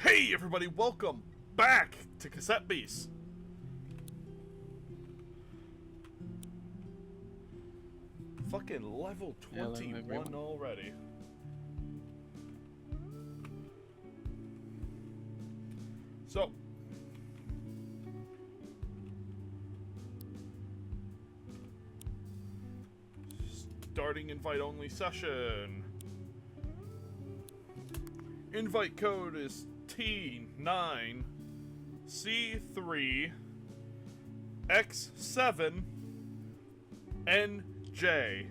Hey everybody, welcome back to Cassette Beasts. Fucking level 21 already. So, starting invite only session. Invite code is T9C3X7NJ.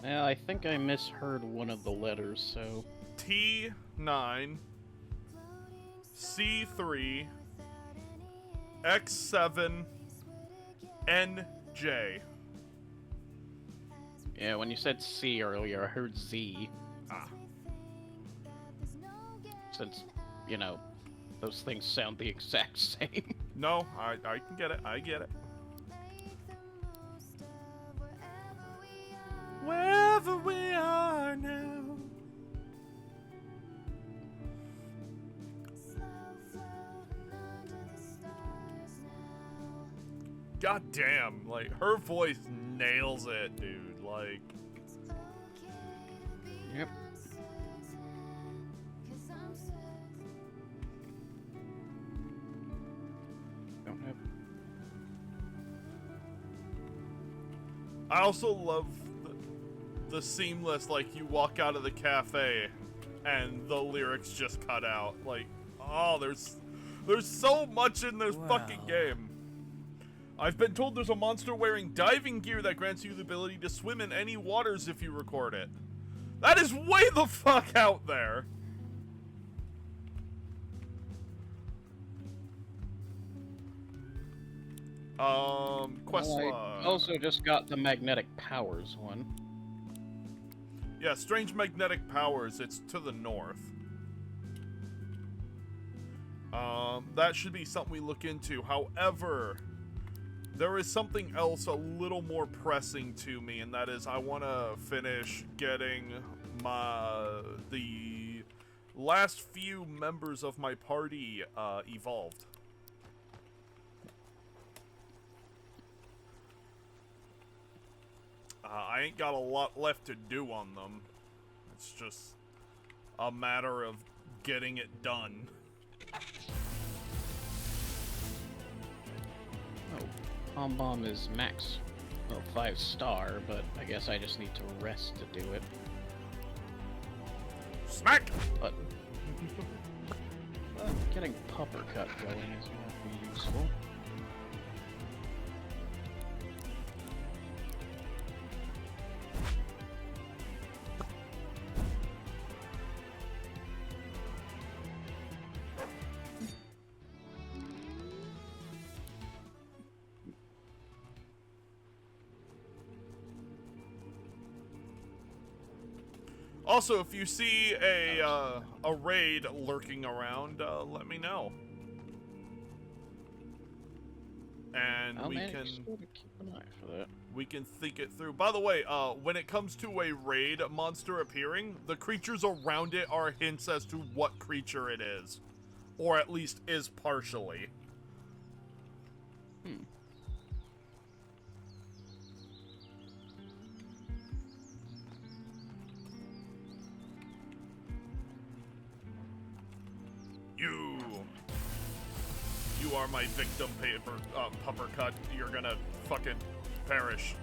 Well, I think I misheard one of the letters, so... T9 C3 X7 NJ. Yeah, when you said C earlier, I heard Z. Ah. Since, you know, those things sound the exact same. No, I can get it. I get it. Wherever we are now. God damn, like, her voice nails it, dude, like... Yep. Don't have... I also love the seamless, like, you walk out of the cafe and the lyrics just cut out. Like, oh, there's so much in this fucking game. I've been told there's a monster wearing diving gear that grants you the ability to swim in any waters if you record it. That is way the fuck out there. Quest well, I also just got the magnetic powers one. Yeah, strange magnetic powers. It's to the north. That should be something we look into. However, there is something else a little more pressing to me, and that is I want to finish getting the last few members of my party evolved. I ain't got a lot left to do on them. It's just a matter of getting it done. Oh, Palm Bomb is max, well, 5-star, but I guess I just need to rest to do it. Smack! But getting Pupper Cut going is going to be useful. Also, if you see a raid lurking around, let me know. And we can keep an eye for that. We can think it through. By the way, when it comes to a raid monster appearing, the creatures around it are hints as to what creature it is, or at least is partially. You are my victim, Pupper Cut. You're gonna fucking perish.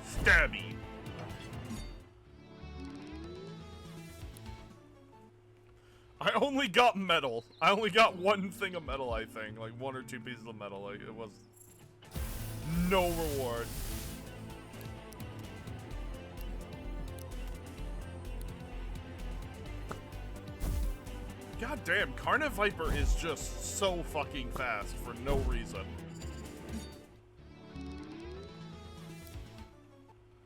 Stabby. I only got metal. I only got one thing of metal, I think. Like, 1 or 2 pieces of metal. Like, it was no reward. God damn, Carniviper is just so fucking fast for no reason.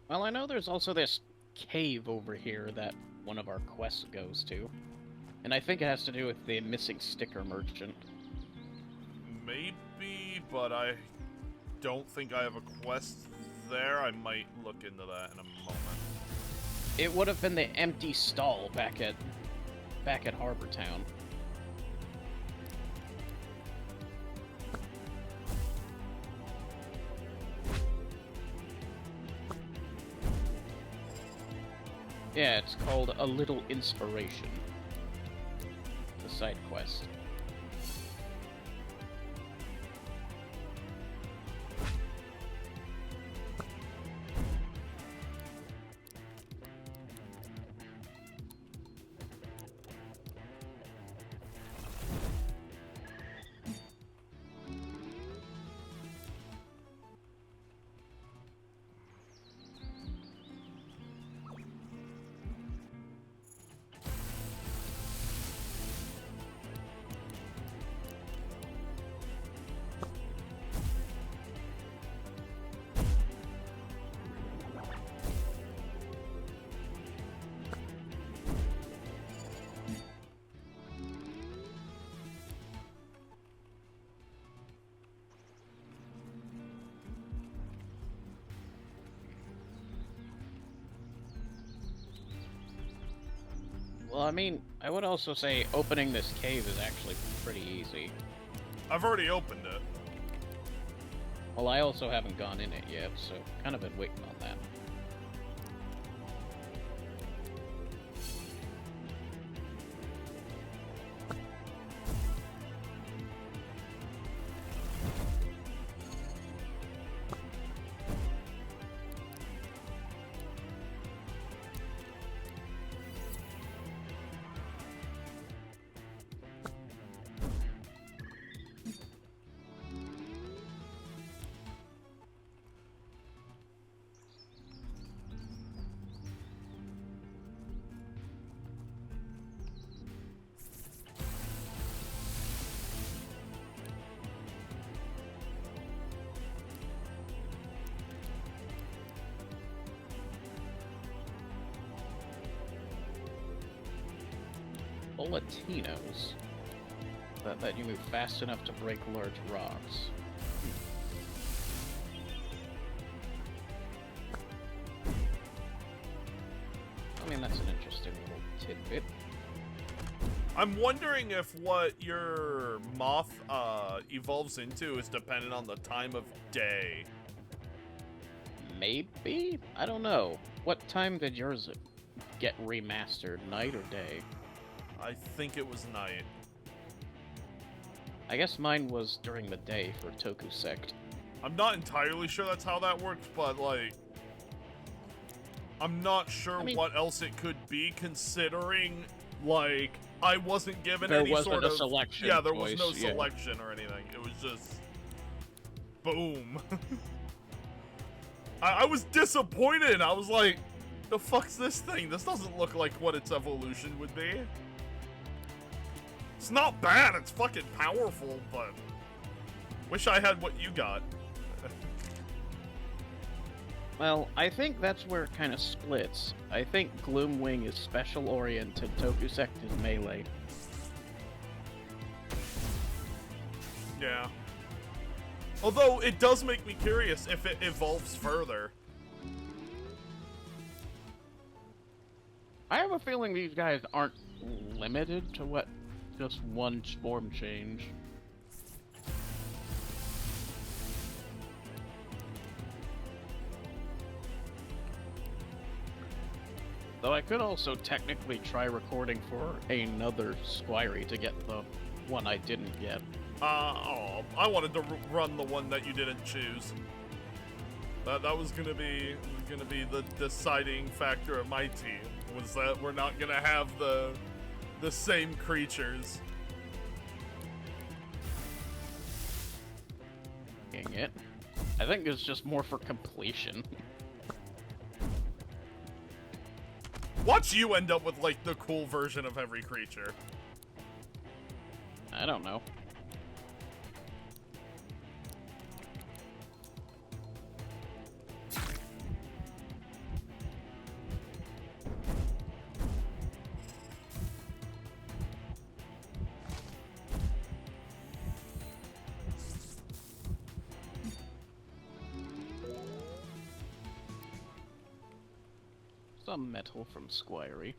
Well, I know there's also this cave over here that one of our quests goes to. And I think it has to do with the missing sticker merchant. Maybe, but I don't think I have a quest there. I might look into that in a moment. It would have been the empty stall back at Harbor Town. Yeah, it's called A Little Inspiration. The side quest. Well, I mean, I would also say opening this cave is actually pretty easy. I've already opened it. Well, I also haven't gone in it yet, so kind of been waiting on that. Volatinos. That you move fast enough to break large rocks. I mean, that's an interesting little tidbit. I'm wondering if what your moth evolves into is dependent on the time of day. Maybe? I don't know. What time did yours get remastered, night or day? I think it was night. I guess mine was during the day for Toku Sect. I'm not entirely sure that's how that works, but, like, I'm not sure what else it could be, considering, like, I wasn't given any sort of selection. Yeah, there was no selection or anything. It was just boom. I was disappointed. I was like, the fuck's this thing? This doesn't look like what its evolution would be. It's not bad. It's fucking powerful, but wish I had what you got. Well, I think that's where it kind of splits. I think Gloomwing is special-oriented, Tokusect is melee. Yeah. Although, it does make me curious if it evolves further. I have a feeling these guys aren't limited to what just one form change. Though I could also technically try recording for another Squirey to get the one I didn't get. I wanted to run the one that you didn't choose. That was gonna be the deciding factor of my team, was that we're not gonna have the same creatures. Dang it. I think it's just more for completion. Watch you end up with, like, the cool version of every creature. I don't know. some metal from Squirey.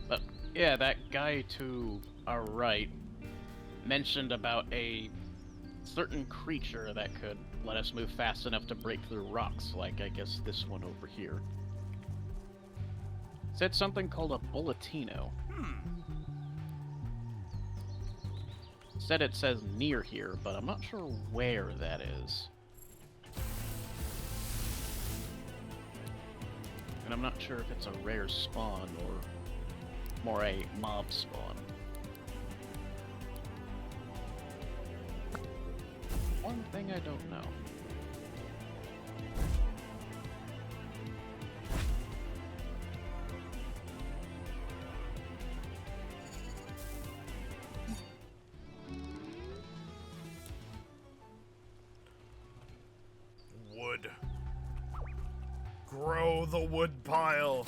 But yeah, that guy to our right mentioned about a certain creature that could let us move fast enough to break through rocks, like I guess this one over here. Said something called a bulletino. Said it says near here, but I'm not sure where that is. And I'm not sure if it's a rare spawn or more a mob spawn. One thing I don't know. Wood. Grow the wood pile.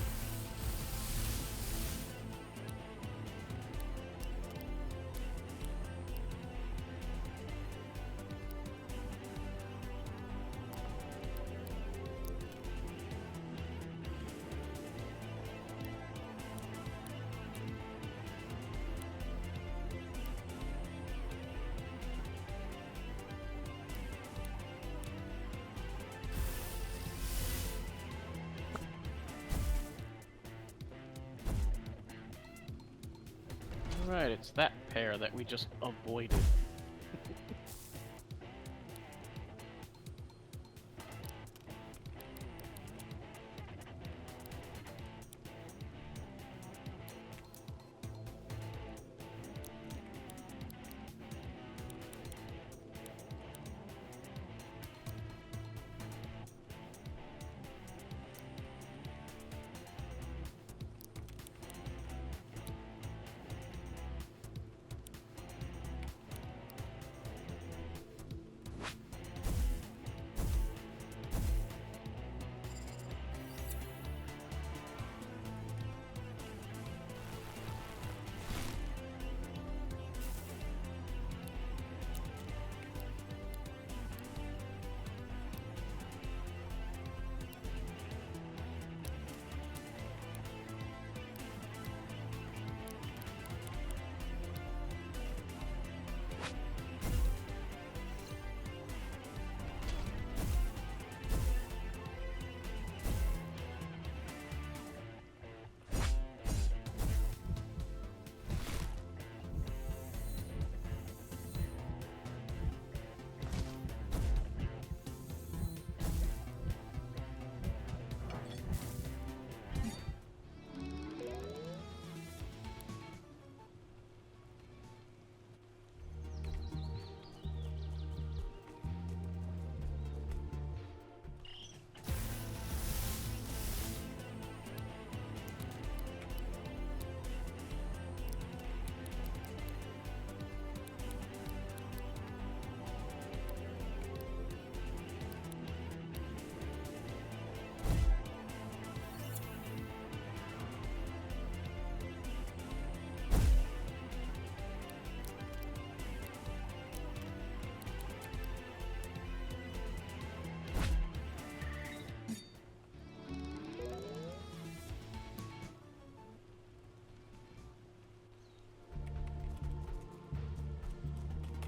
Right, it's that pair that we just avoided.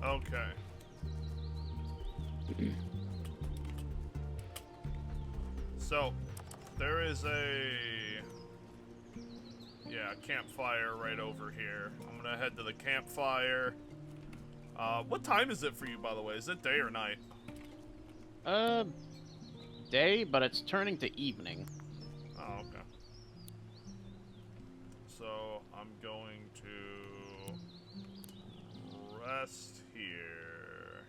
Okay. So, there is campfire right over here. I'm gonna head to the campfire. What time is it for you, by the way? Is it day or night? Day, but it's turning to evening. Oh, okay. So, I'm going to rest here.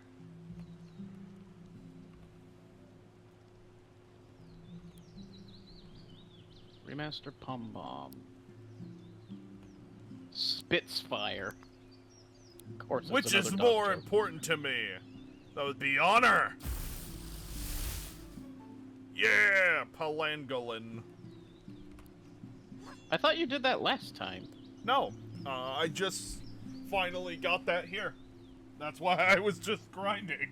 Remaster Pom Bomb. Spitfire. Of course, it's Which is another dog more joke. important to me? That would be honor! Yeah, Palangolin. I thought you did that last time. No, I just finally got that here. That's why I was just grinding.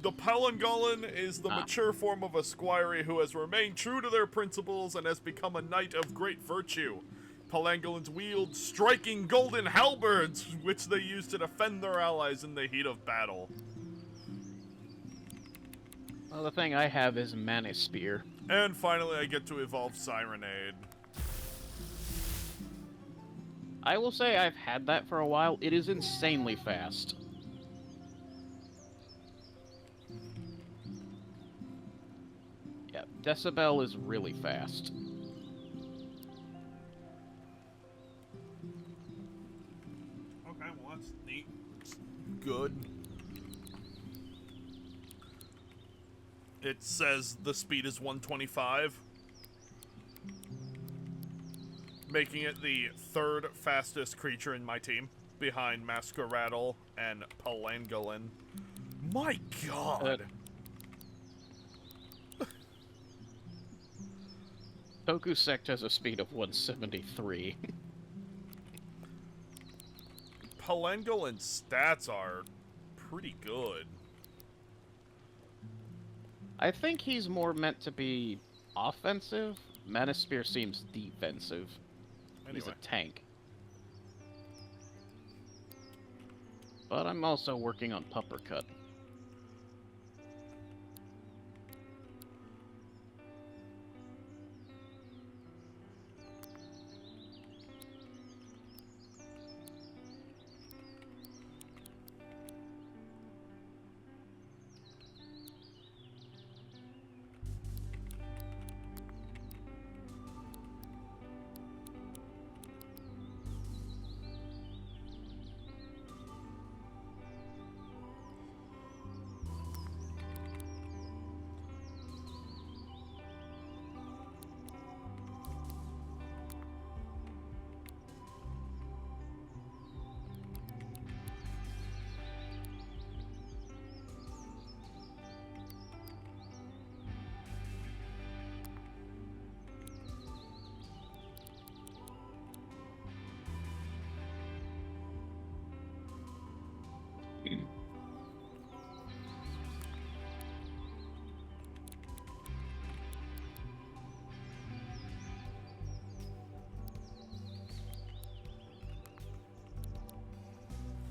The Palangolin is the mature form of a squire who has remained true to their principles and has become a knight of great virtue. Palangolins wield striking golden halberds, which they use to defend their allies in the heat of battle. Well, the thing I have is Mana Spear. And finally, I get to evolve Sirenade. I will say I've had that for a while. It is insanely fast. Yeah, Decibel is really fast. Okay, well that's neat. It's good. It says the speed is 125. Making it the third fastest creature in my team, behind Masqueradle and Palangolin. My god! Tokusect has a speed of 173. Palangolin's stats are pretty good. I think he's more meant to be offensive. Mana Spear seems defensive. Anyway. He's a tank. But I'm also working on Puppercut.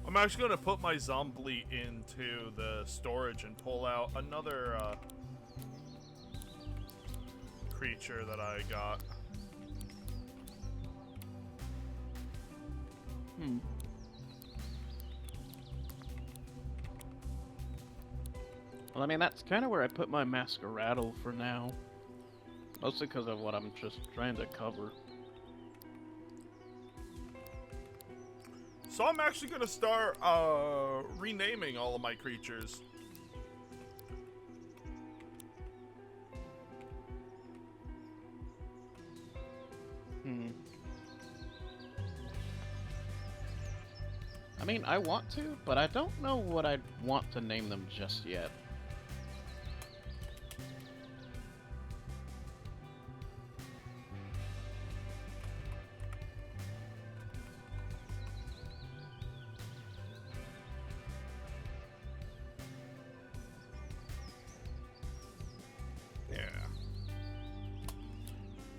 I'm actually going to put my Zombie into the storage and pull out another creature that I got. Well, I mean, that's kind of where I put my Masqueradle for now. Mostly because of what I'm just trying to cover. So I'm actually going to start renaming all of my creatures. I mean, I want to, but I don't know what I'd want to name them just yet. Yeah.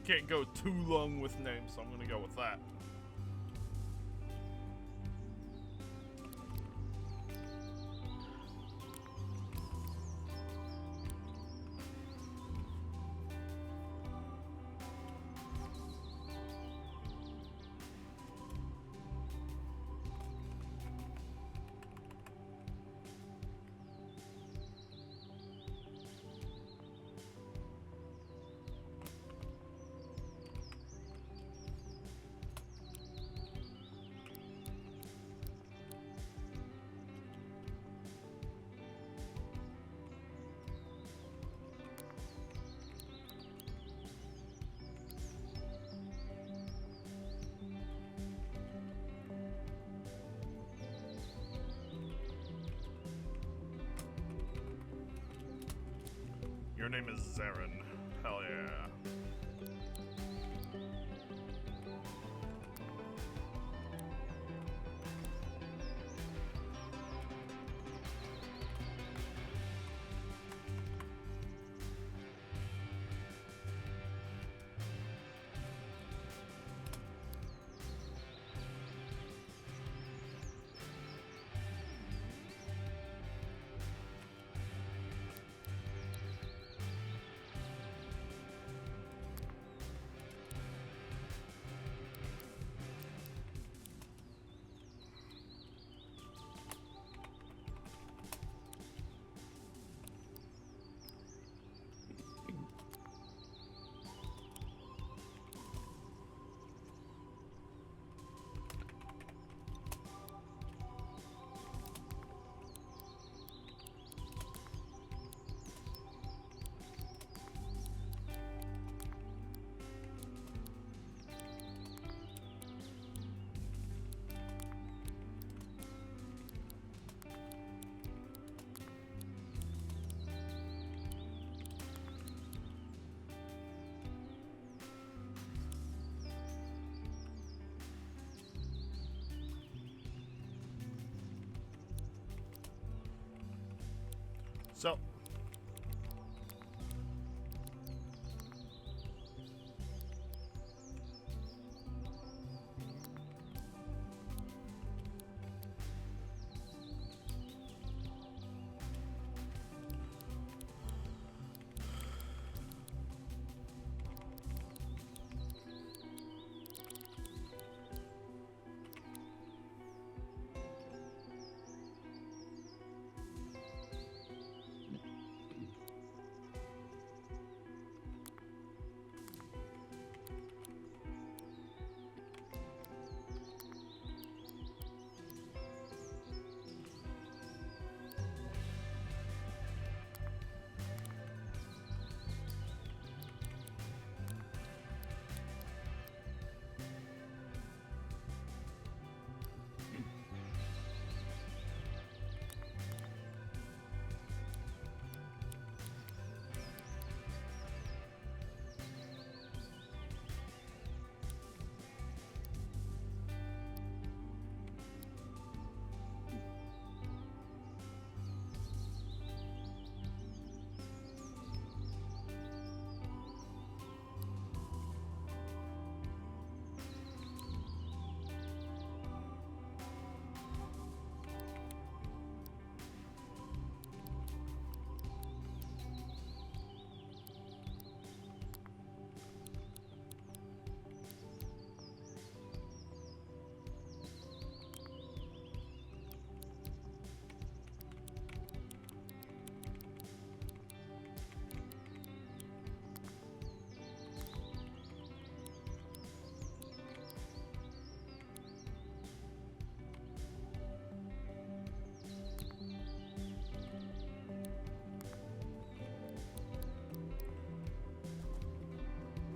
Can't go too long with names, so I'm going to go with that. Your name is Zarin. Hell yeah. So,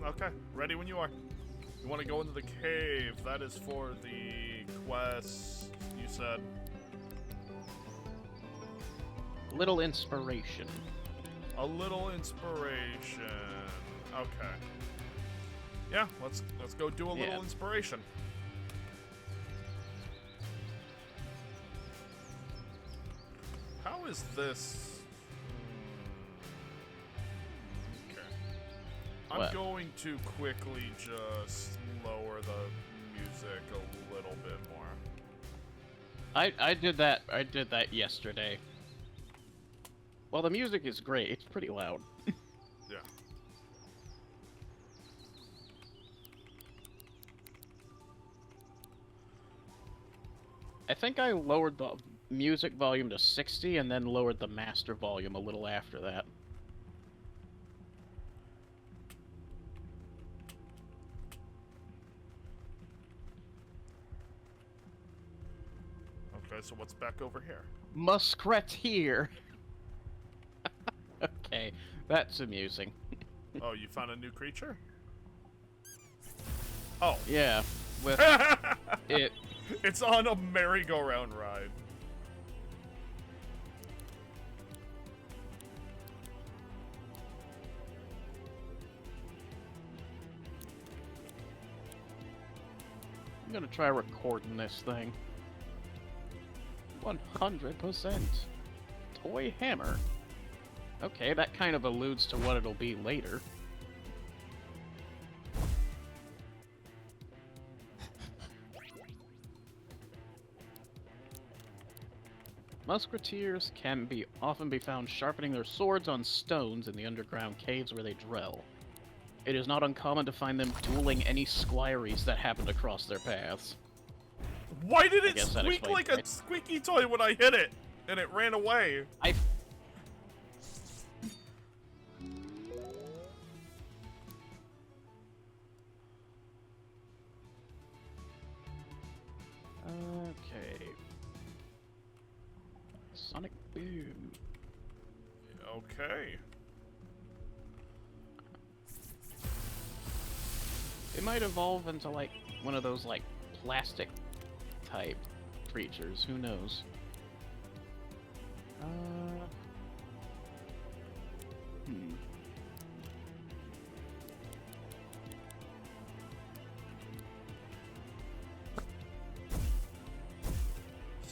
okay, ready when you are. You want to go into the cave. That is for the quest, you said. Little inspiration. A little inspiration. Okay. Yeah, let's go do a little inspiration. How is this? Okay. I'm What? going to quickly just lower the music a little bit more. I did that. I did that yesterday. Well, the music is great. It's pretty loud. Yeah. I think I lowered the music volume to 60 and then lowered the master volume a little after that. Okay, so what's back over here? Musketeer. Okay, that's amusing. Oh, you found a new creature? Oh. Yeah, with it. It's on a merry-go-round ride. I'm gonna try recording this thing. 100%. Toy hammer. Okay, that kind of alludes to what it'll be later. Musketeers can often be found sharpening their swords on stones in the underground caves where they dwell. It is not uncommon to find them dueling any squires that happen to cross their paths. Why did it guess that squeak explains like a it. squeaky toy when I hit it? And it ran away. Okay. Sonic Boom. Okay. It might evolve into, like, one of those, like, plastic type creatures. Who knows?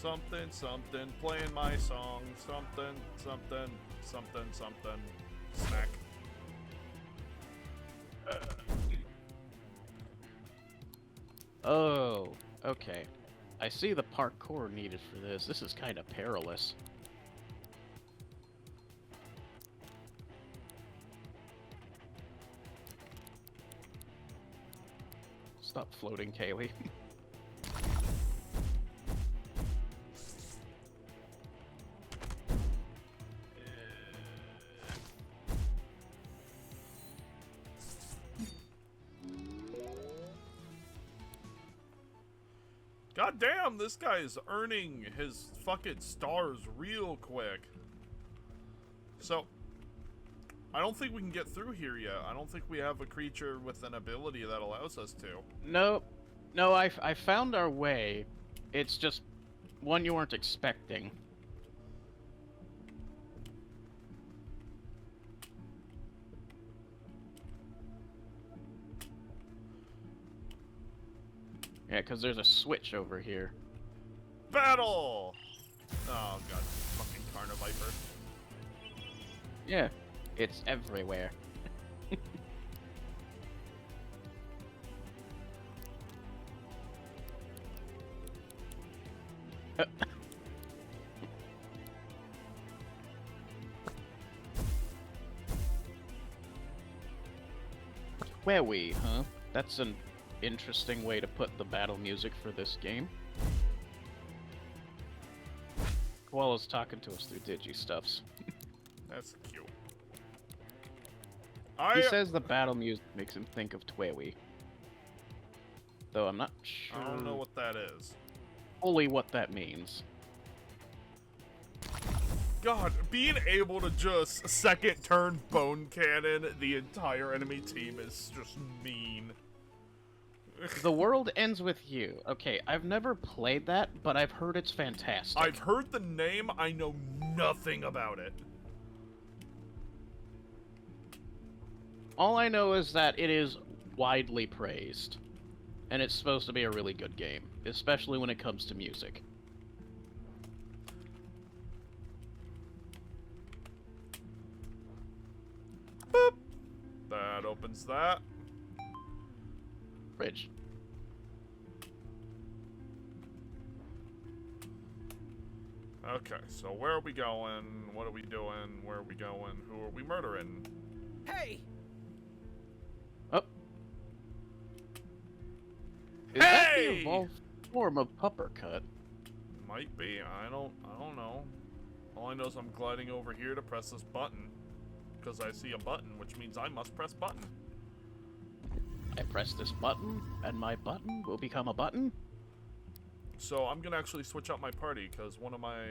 Something, something, playing my song. Something, something, something, something. Snack. Oh, okay. I see the parkour needed for this. This is kind of perilous. Stop floating, Kaylee. God damn, this guy is earning his fucking stars real quick. So, I don't think we can get through here yet. I don't think we have a creature with an ability that allows us to. No, I found our way. It's just one you weren't expecting. Yeah, because there's a switch over here. Battle! Oh god, fucking Carniviper. Yeah, it's everywhere. Where we, huh? That's an interesting way to put the battle music for this game. Koala's talking to us through Digi-Stuffs. That's cute. He says the battle music makes him think of Twewy. Though I'm not sure I don't know what that is. fully what that means. God, being able to just second turn bone cannon the entire enemy team is just mean. The world ends with you. Okay, I've never played that, but I've heard it's fantastic. I've heard the name, I know nothing about it. All I know is that it is widely praised. And it's supposed to be a really good game, especially when it comes to music. Boop. That opens that. Bridge. Okay, so where are we going? What are we doing? Where are we going? Who are we murdering? Hey! Oh. Is that the Hey! evolved form of Puppercut? Might be. I don't know. All I know is I'm gliding over here to press this button. Because I see a button, which means I must press button. I press this button, and my button will become a button? So I'm gonna actually switch out my party, because one of my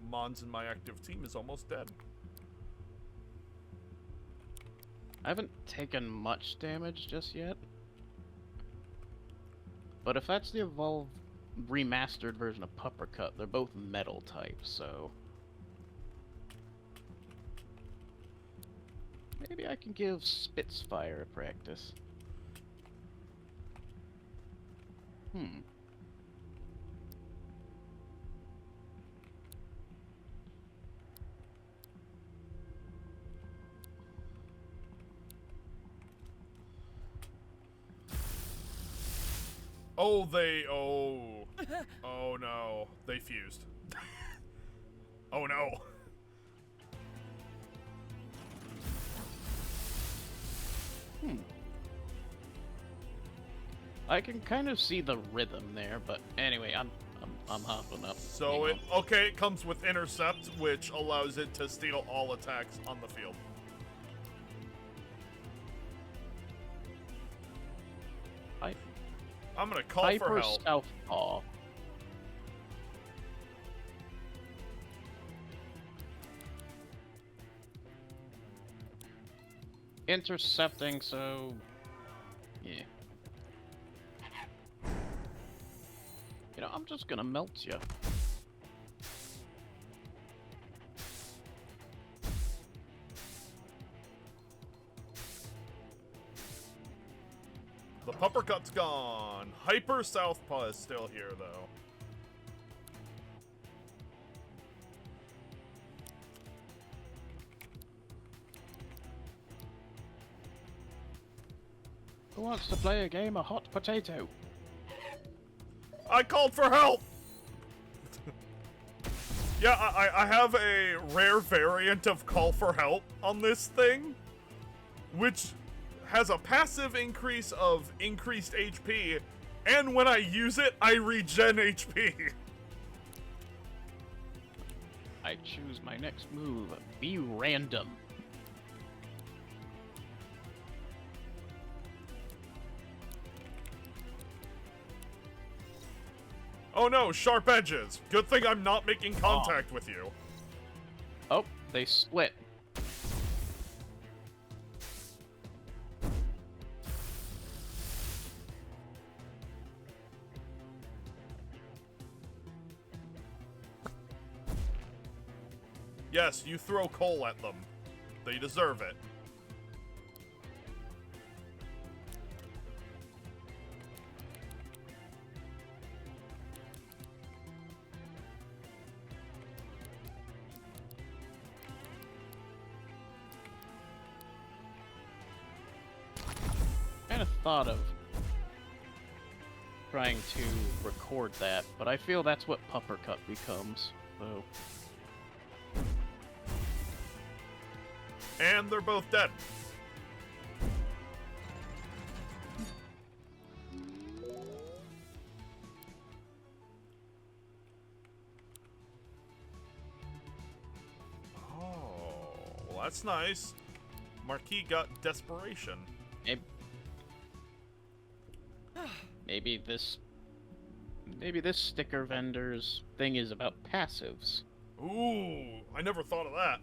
mons in my active team is almost dead. I haven't taken much damage just yet. But if that's the evolved remastered version of Puppercut, they're both metal type, so... maybe I can give Spitfire a practice. Oh, oh no. They fused. Oh no. I can kind of see the rhythm there, but anyway, I'm hopping up. So it comes with intercept, which allows it to steal all attacks on the field. I'm gonna call for help. Southpaw. Intercepting, so yeah. You know, I'm just gonna melt you. The Puppercut's gone. Hyper Southpaw is still here, though. Who wants to play a game of hot potato? I called for help! Yeah, I have a rare variant of call for help on this thing, which has a passive increase of increased HP, and when I use it, I regen HP. I choose my next move. Be random. Oh no, sharp edges. Good thing I'm not making contact with you. Oh, they split. Yes, you throw coal at them. They deserve it. Kind of thought of trying to record that, but I feel that's what Puppercut becomes, so... And they're both dead. Oh, well that's nice. Marquis got desperation. Maybe this sticker vendor's thing is about passives. Ooh, I never thought of that.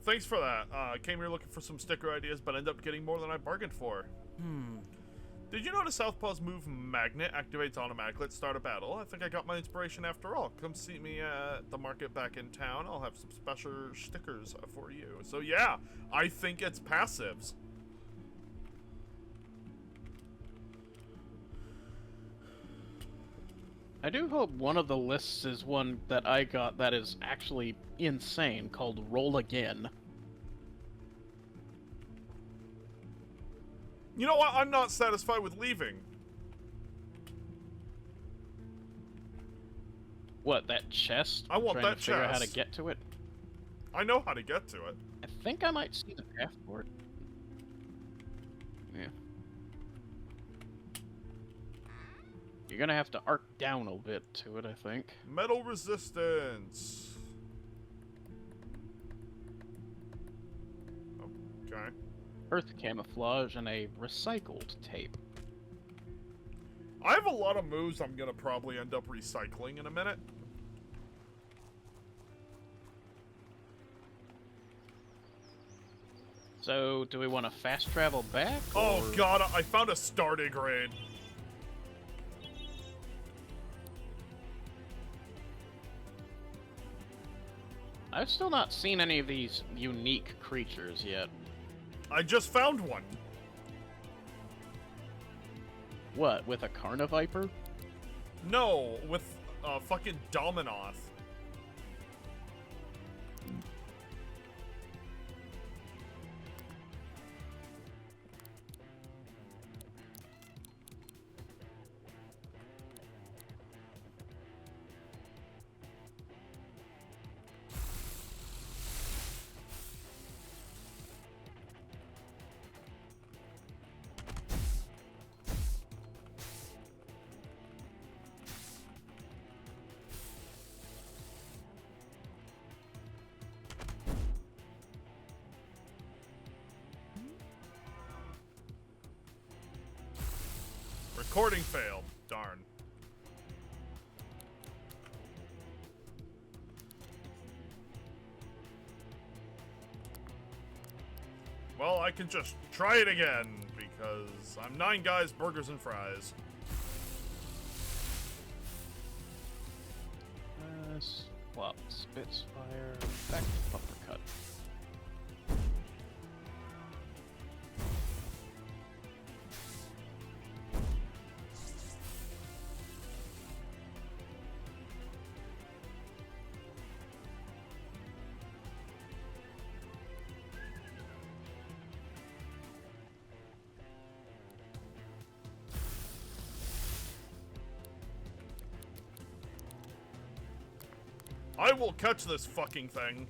Thanks for that. I came here looking for some sticker ideas, but ended up getting more than I bargained for. Did you notice Southpaw's move Magnet activates automatically at start a battle? I think I got my inspiration after all. Come see me at the market back in town. I'll have some special stickers for you. So yeah, I think it's passives. I do hope one of the lists is one that I got that is actually insane, called Roll Again. You know what? I'm not satisfied with leaving. What, that chest? I want Trying that to figure out how to chest. get to it? I know how to get to it. I think I might see the path for it. Yeah. You're gonna have to arc down a bit to it, I think. Metal resistance. Okay. Earth camouflage and a recycled tape. I have a lot of moves I'm gonna probably end up recycling in a minute. So, do we want to fast travel back? Oh or... god, I found a startigrade. I've still not seen any of these unique creatures yet. I just found one. What, with a Carniviper? No, with fucking Dominoth. Recording failed. Darn. Well, I can just try it again, because I'm 9 guys, burgers, and fries. Swap Spitfire, back to Puppercut. I will catch this fucking thing.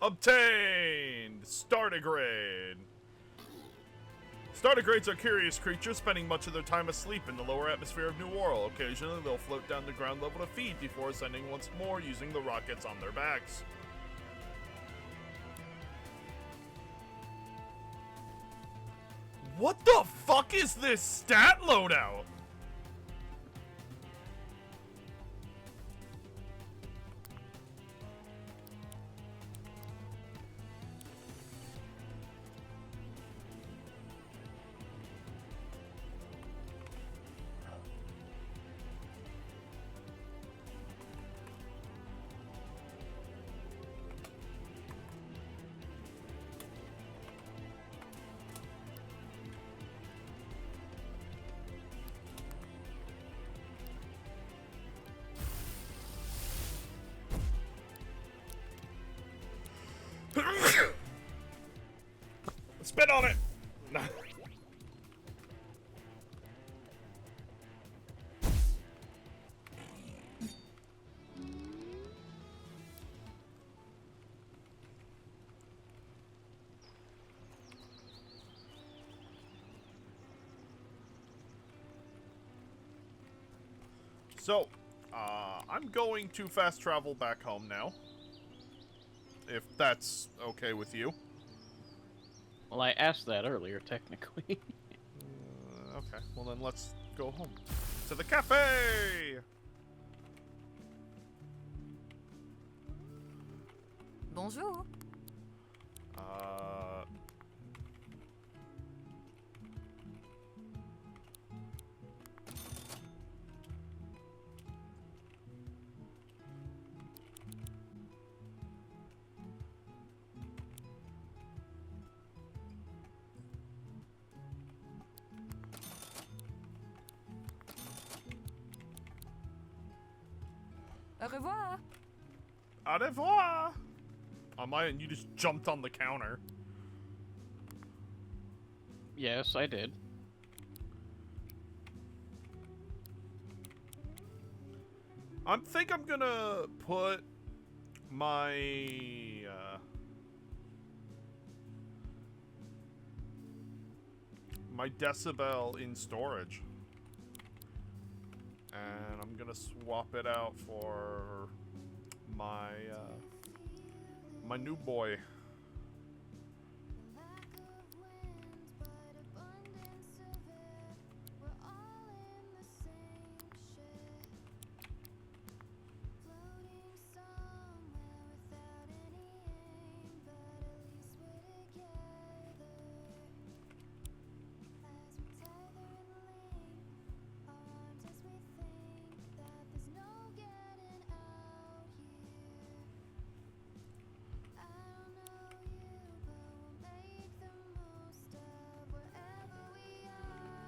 Obtained! Startigrade! Startigrades are curious creatures spending much of their time asleep in the lower atmosphere of New World. Occasionally, they'll float down to ground level to feed before ascending once more using the rockets on their backs. What the fuck is this stat loadout? Spit on it! So, I'm going to fast travel back home now. If that's okay with you. Well, I asked that earlier, technically. Okay, well then let's go home. To the cafe! Bonjour. Au revoir. Au revoir! On my end, you just jumped on the counter. Yes, I did. I think I'm gonna put my my decibel in storage, and I'm gonna swap it out for my my new boy.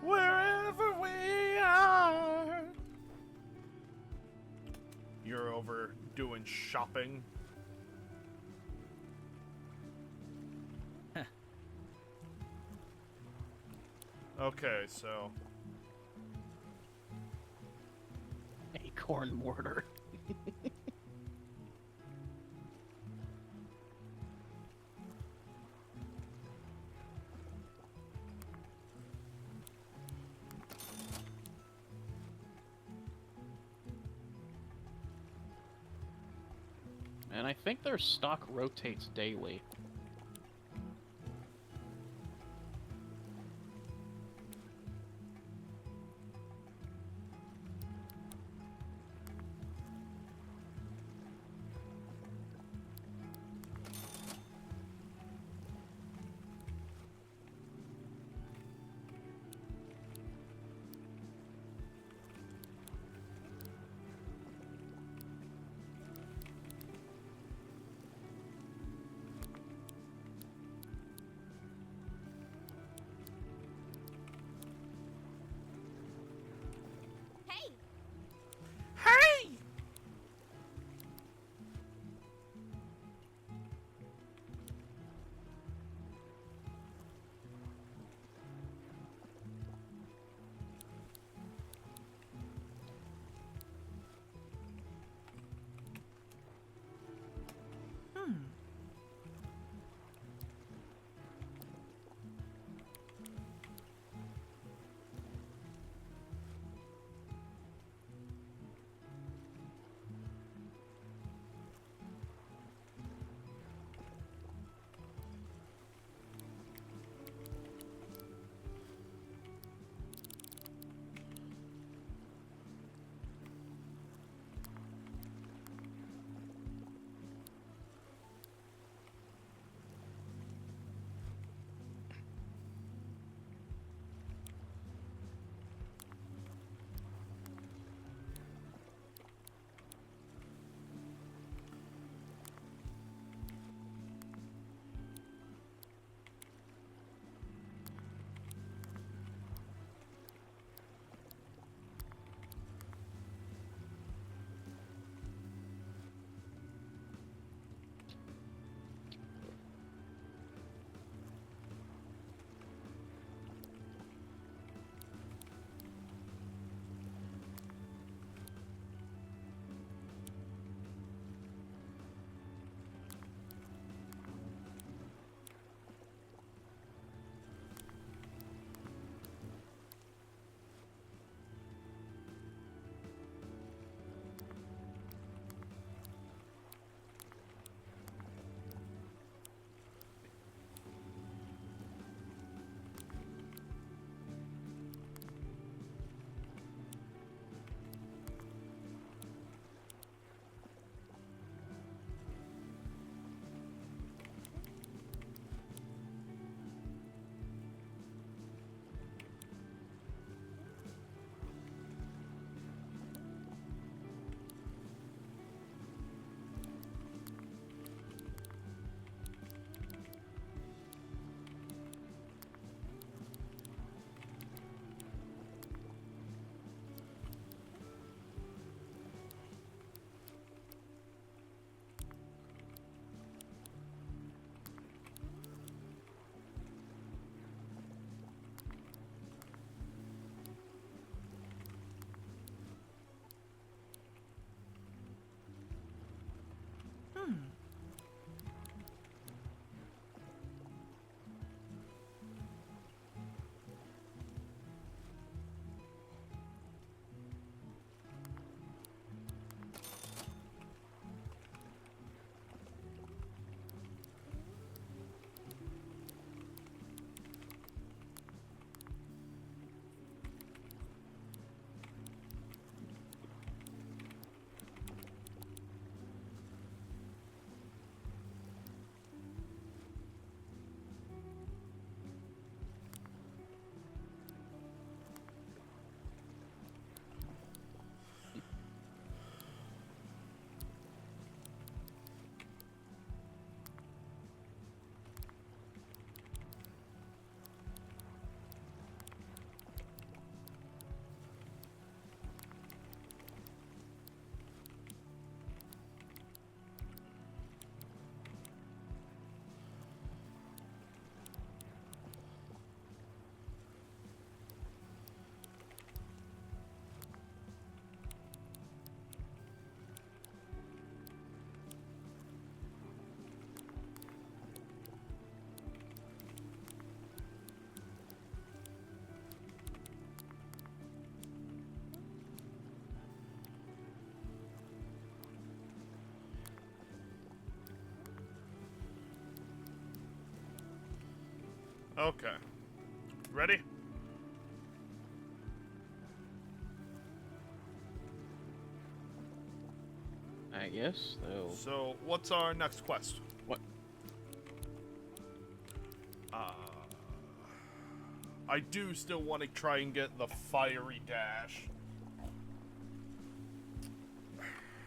Wherever we are. You're over doing shopping. Okay, so Acorn mortar. And I think their stock rotates daily. Okay. Ready? I guess, though. So, what's our next quest? What? I do still want to try and get the fiery dash.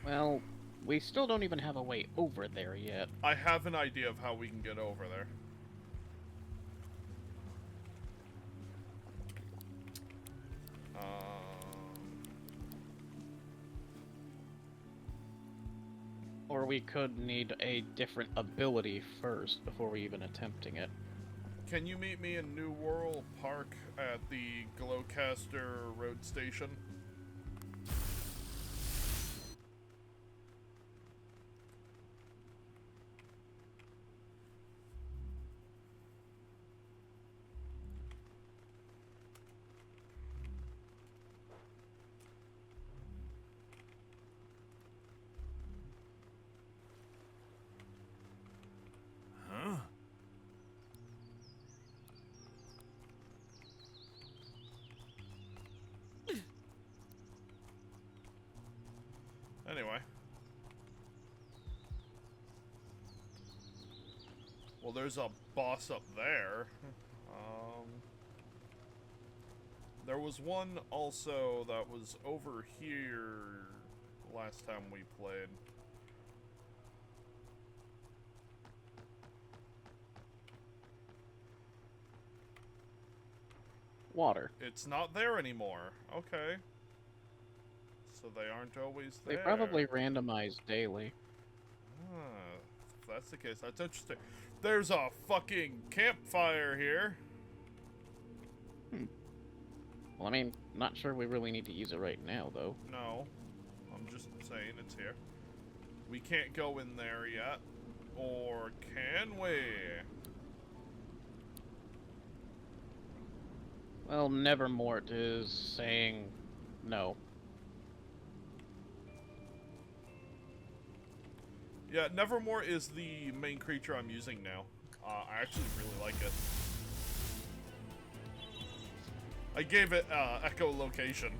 Well, we still don't even have a way over there yet. I have an idea of how we can get over there. Or we could need a different ability first before we even attempting it. Can you meet me in New World Park at the Glowcaster Road Station? Huh? Anyway. Well, there's a boss up there. There was one also that was over here last time we played. Water. It's not there anymore. Okay. So they aren't always there. They probably randomize daily. If that's the case, that's interesting. There's a fucking campfire here. Well, I mean, not sure we really need to use it right now, though. No. I'm just saying it's here. We can't go in there yet. Or can we? Well, Nevermort is saying no. Yeah, Nevermore is the main creature I'm using now. I actually really like it. I gave it echolocation.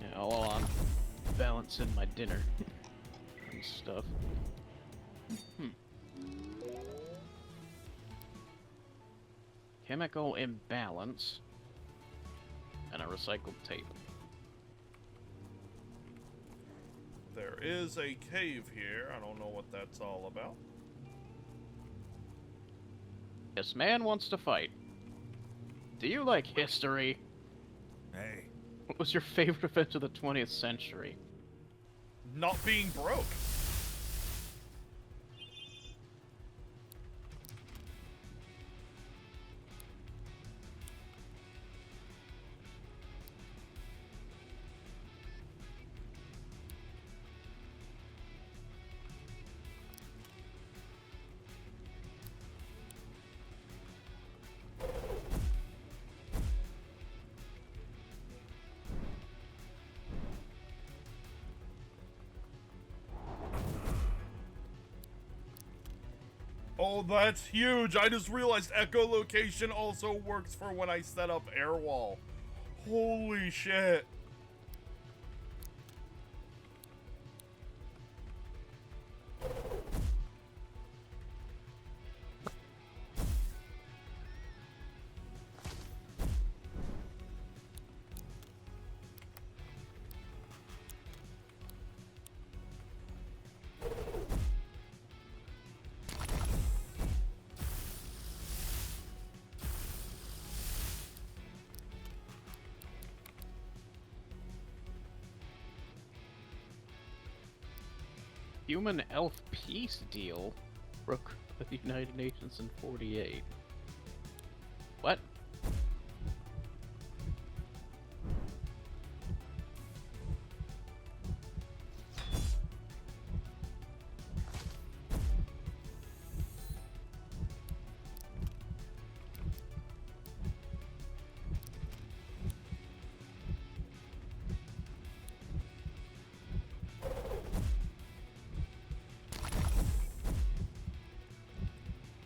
Yeah, while I'm balancing my dinner and stuff. Chemical imbalance and a recycled tape. There is a cave here. I don't know what that's all about. This man wants to fight. Do you like history? Hey, What was your favorite event of the 20th century? Not being broke. Oh, that's huge. I just realized echolocation also works for when I set up airwall. Holy shit. Human elf peace deal broke with the United Nations in 48. What?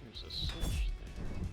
There's a switch there.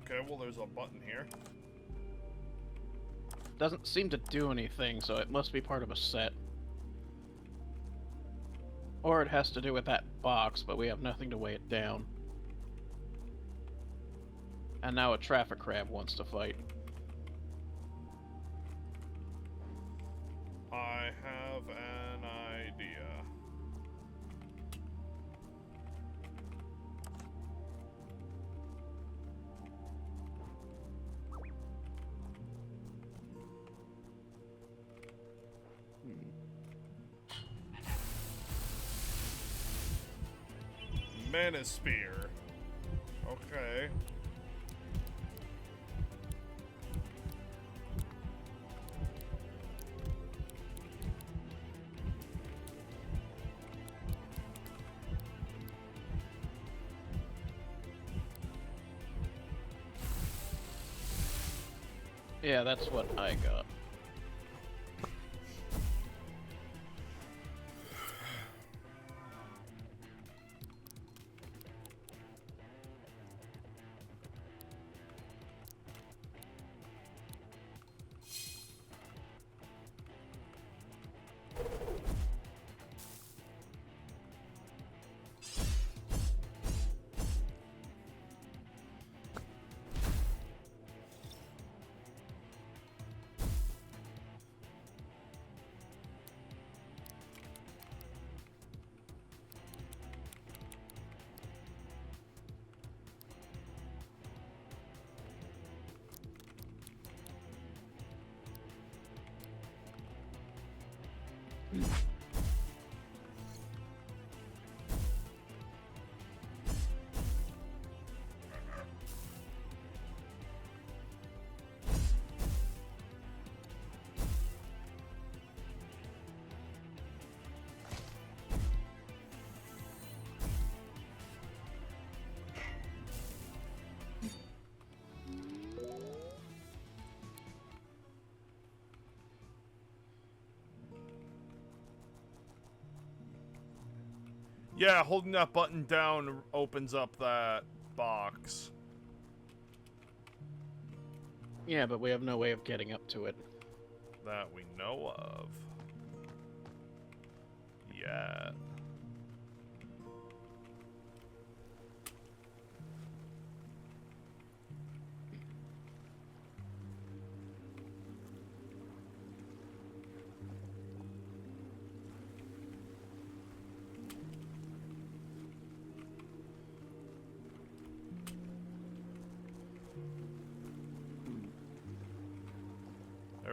Okay, well, there's a button here. Doesn't seem to do anything, so it must be part of a set. Or it has to do with that box, but we have nothing to weigh it down. And now a traffic crab wants to fight. I have an idea. Manosphere. Okay. Yeah, that's what I got. Yeah, holding that button down opens up that box. Yeah, but we have no way of getting up to it. That we know of. Yeah.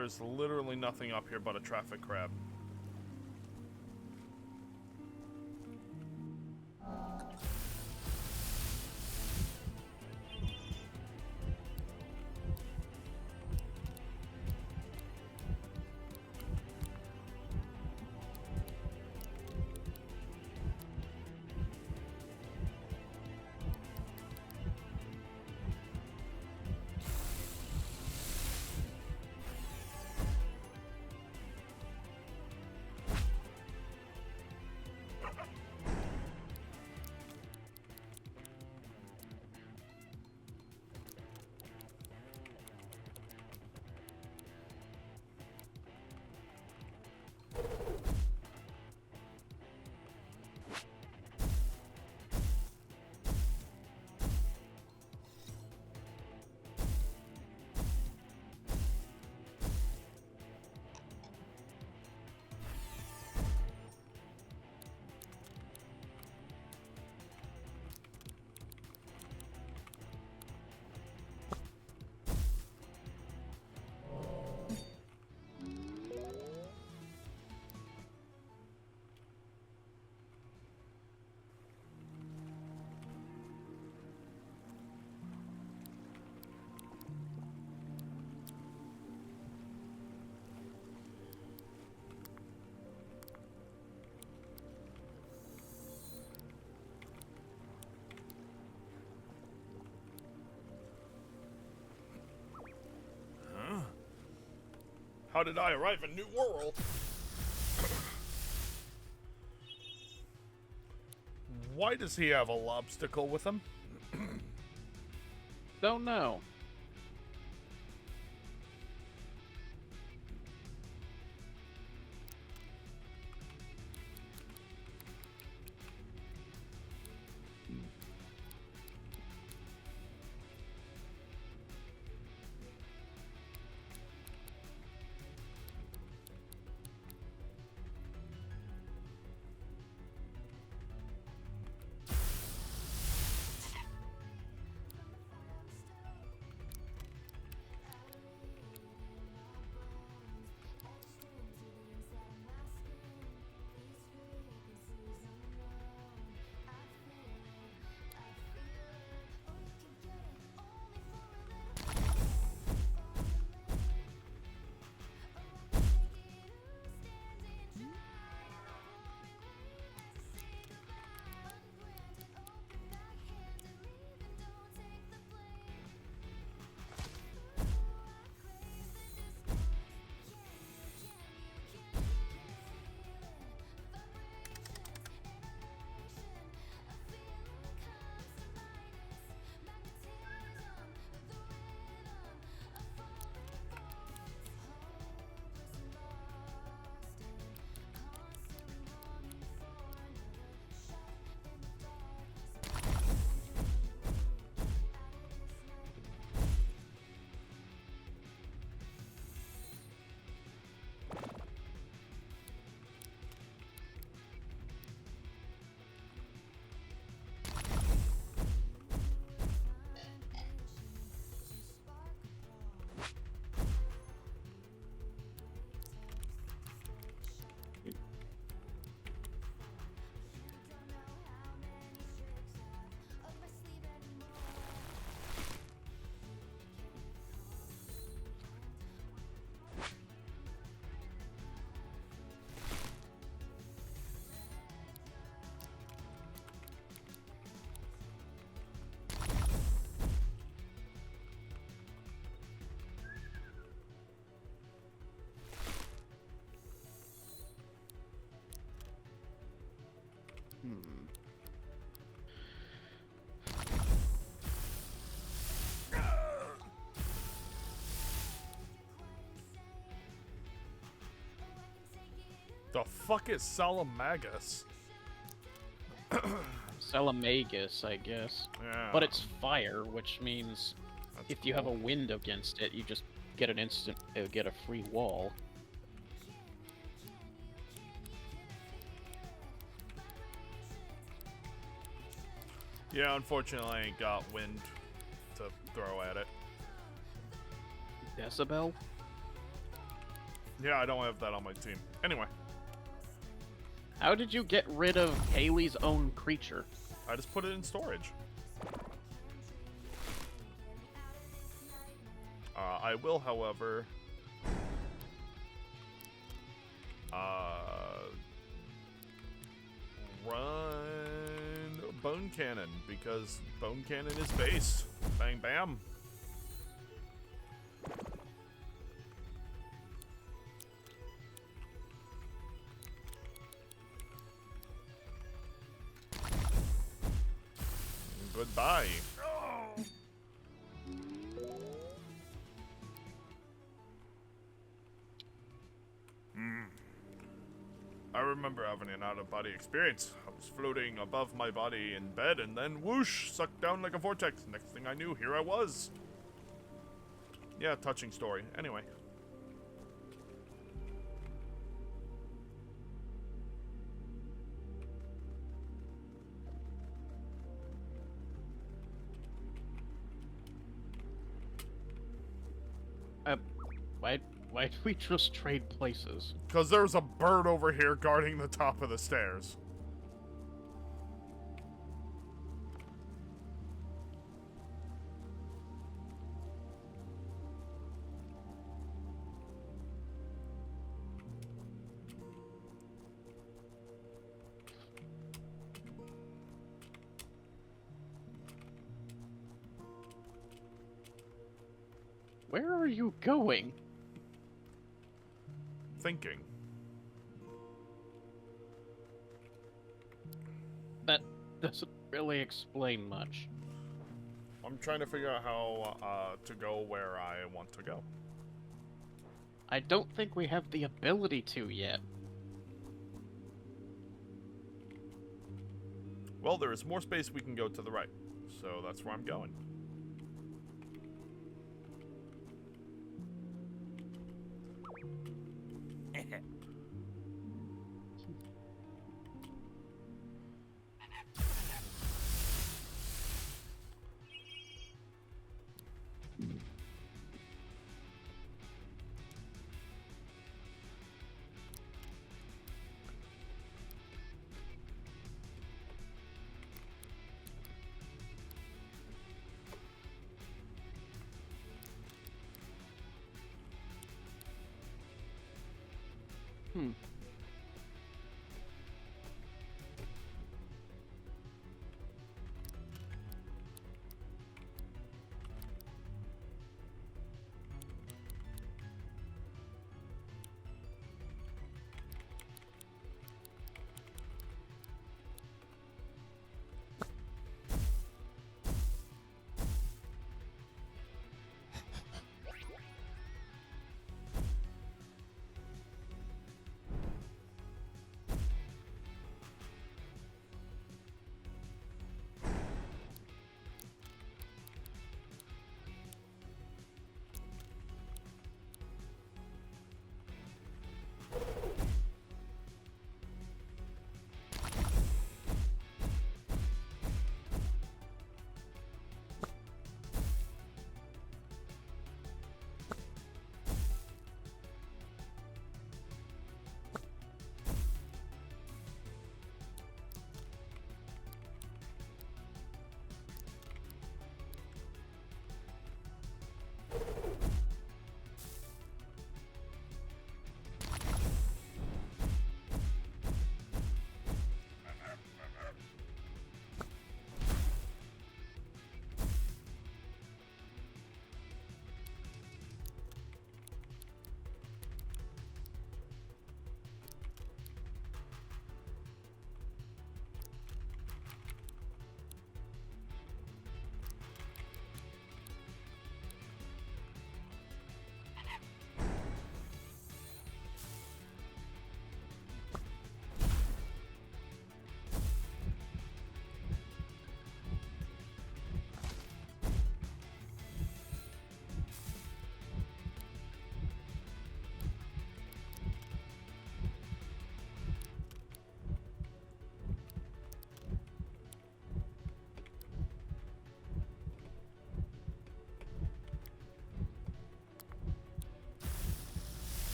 There's literally nothing up here but a traffic crab. How did I arrive in New World? Why does he have a lobstacle with him? Don't know. The fuck is Salamagus? Salamagus, I guess. Yeah. But it's fire, which means That's if you have a cool. wind against it, you just get an instant, get a free wall. Yeah, unfortunately I ain't got wind to throw at it. Decibel? Yeah, I don't have that on my team. Anyway, How did you get rid of Haley's own creature? I just put it in storage. I will, however, run Bone Cannon, because Bone Cannon is base. Bang, bam. Goodbye. I remember having an out-of-body experience. I was floating above my body in bed, and then whoosh, sucked down like a vortex. Next thing I knew, here I was. Yeah, touching story. Anyway. Why'd we just trade places? Because there's a bird over here guarding the top of the stairs. Where are you going? Thinking. That doesn't really explain much. I'm trying to figure out how to go where I want to go. I don't think we have the ability to yet. Well, there is more space we can go to the right, so that's where I'm going.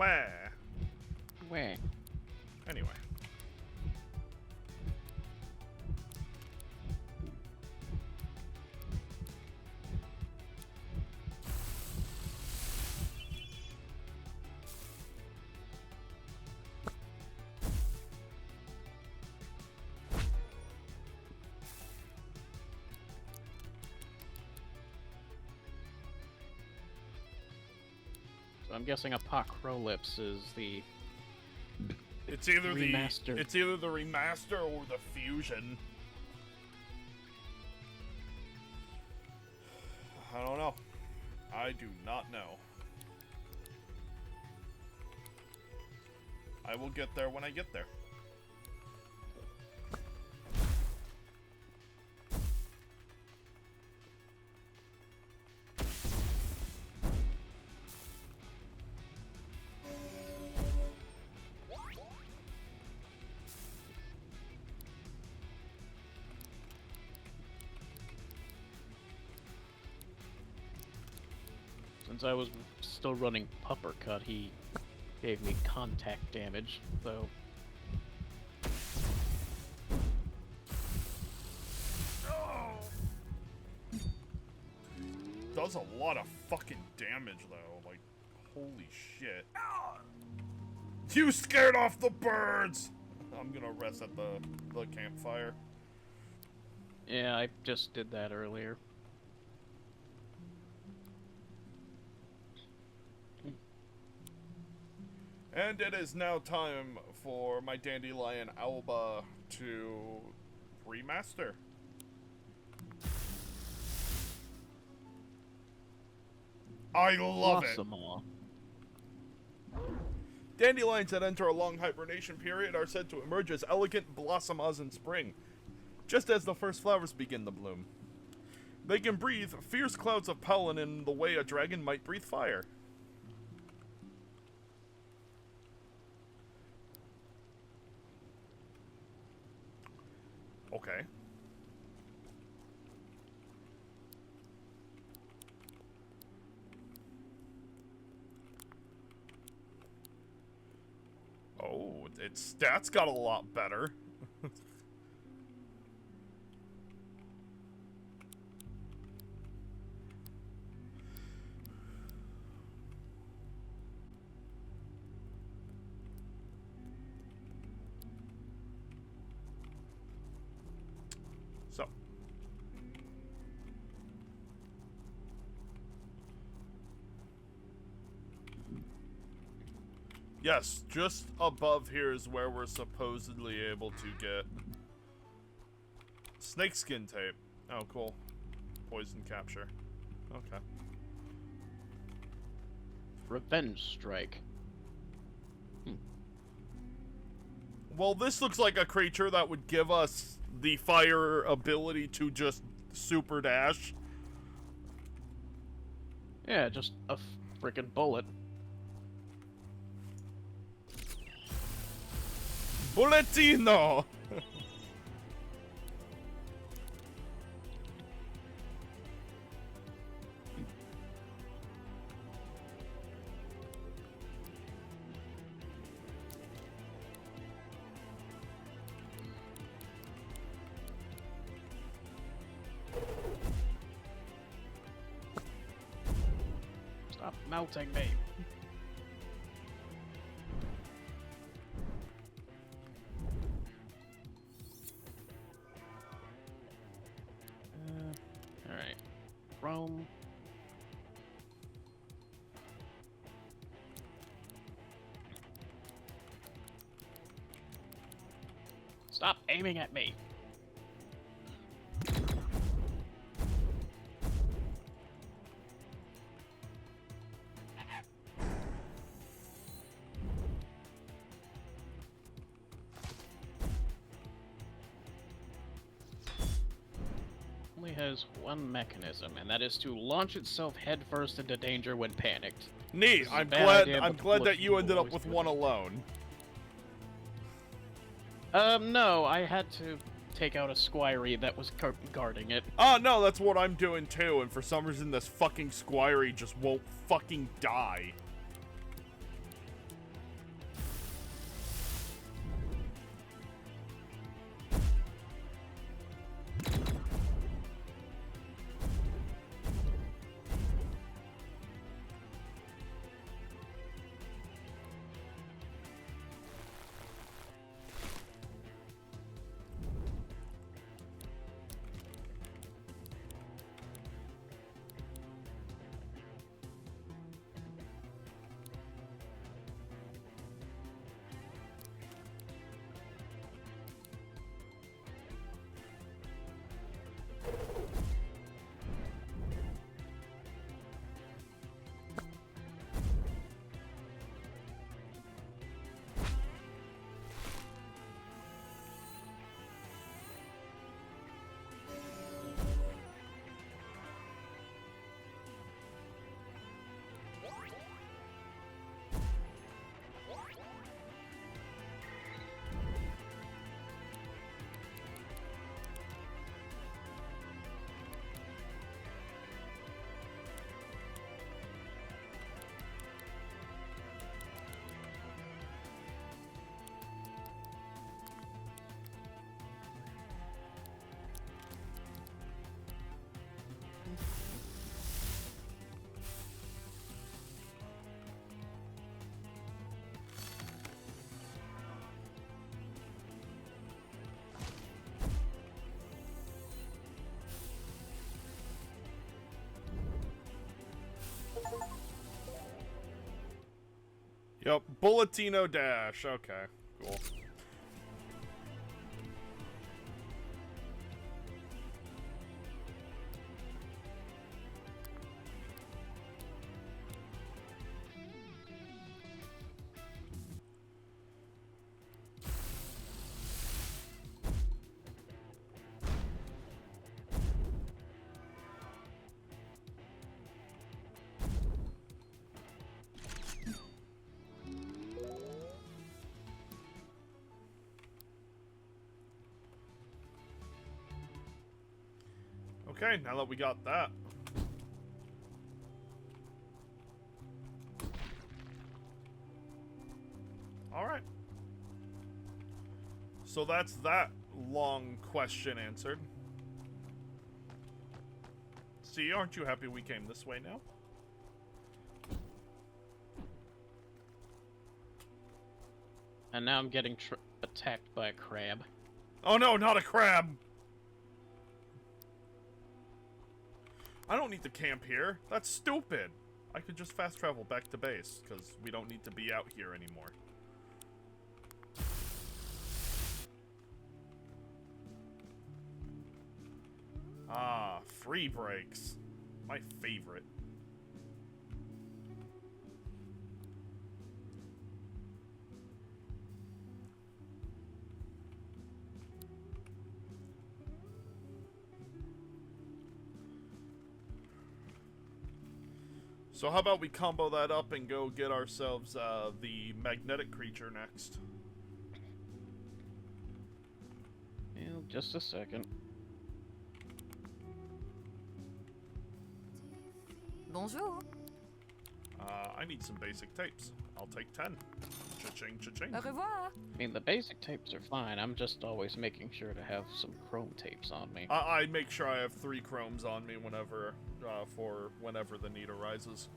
Where? Where? Anyway. So I'm guessing Apocalypse is the It's either remastered. It's either the remaster or the fusion. I don't know. I do not know. I will get there when I get there. Since I was still running Pupper Cut, he gave me contact damage, so... Does a lot of fucking damage though, like, holy shit. You scared off the birds! I'm gonna rest at the campfire. Yeah, I just did that earlier. And it is now time for my Dandelion Alba to remaster. I love it. Blossom. Dandelions that enter a long hibernation period are said to emerge as elegant blossomas in spring, just as the first flowers begin to bloom. They can breathe fierce clouds of pollen in the way a dragon might breathe fire. Okay. Oh, its stats got a lot better. So. Yes, just above here is where we're supposedly able to get snakeskin tape. Oh, cool. Poison capture. Okay. Revenge Strike. Well, this looks like a creature that would give us the fire ability to just super dash. Yeah, just a frickin' bullet. Bulletino! Stop melting me. Alright. Chrome. Stop aiming at me. Only has one mechanism, and that is to launch itself headfirst into danger when panicked. Neat. This is a I'm bad glad. idea, I'm but glad look, that you ended up always with do one it. alone. No, I had to take out a squirey that was guarding it. Oh no, that's what I'm doing too. And for some reason, this fucking squirey just won't fucking die. Yep, Bulletino Dash. Okay, cool. Okay, now that we got that. Alright. So that's that long question answered. See, aren't you happy we came this way now? And now I'm getting attacked by a crab. Oh no, not a crab! I don't need to camp here. That's stupid. I could just fast travel back to base, because we don't need to be out here anymore. Ah, free breaks. My favorite. So how about we combo that up and go get ourselves the magnetic creature next? Well, just a second. Bonjour. I need some basic tapes. I'll take 10. Cha-ching, cha-ching. Au revoir. I mean, the basic tapes are fine. I'm just always making sure to have some chrome tapes on me. I make sure I have 3 chromes on me whenever, for whenever the need arises.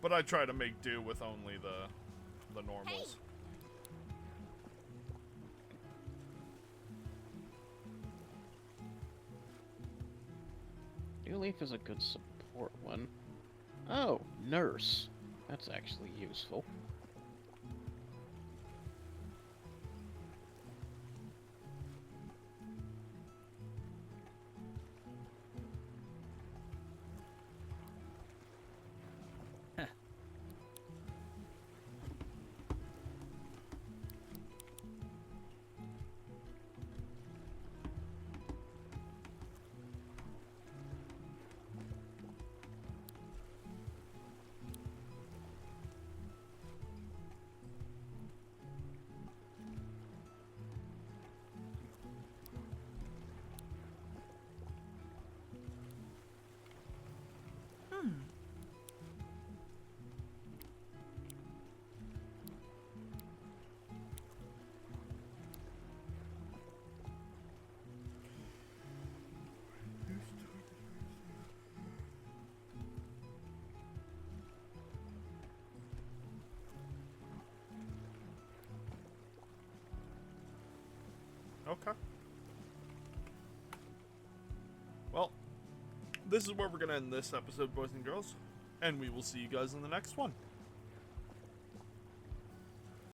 But I try to make do with only the normals. New Leaf is a good support one. Oh, Nurse. That's actually useful. Okay. Well, this is where we're going to end this episode, boys and girls. And we will see you guys in the next one.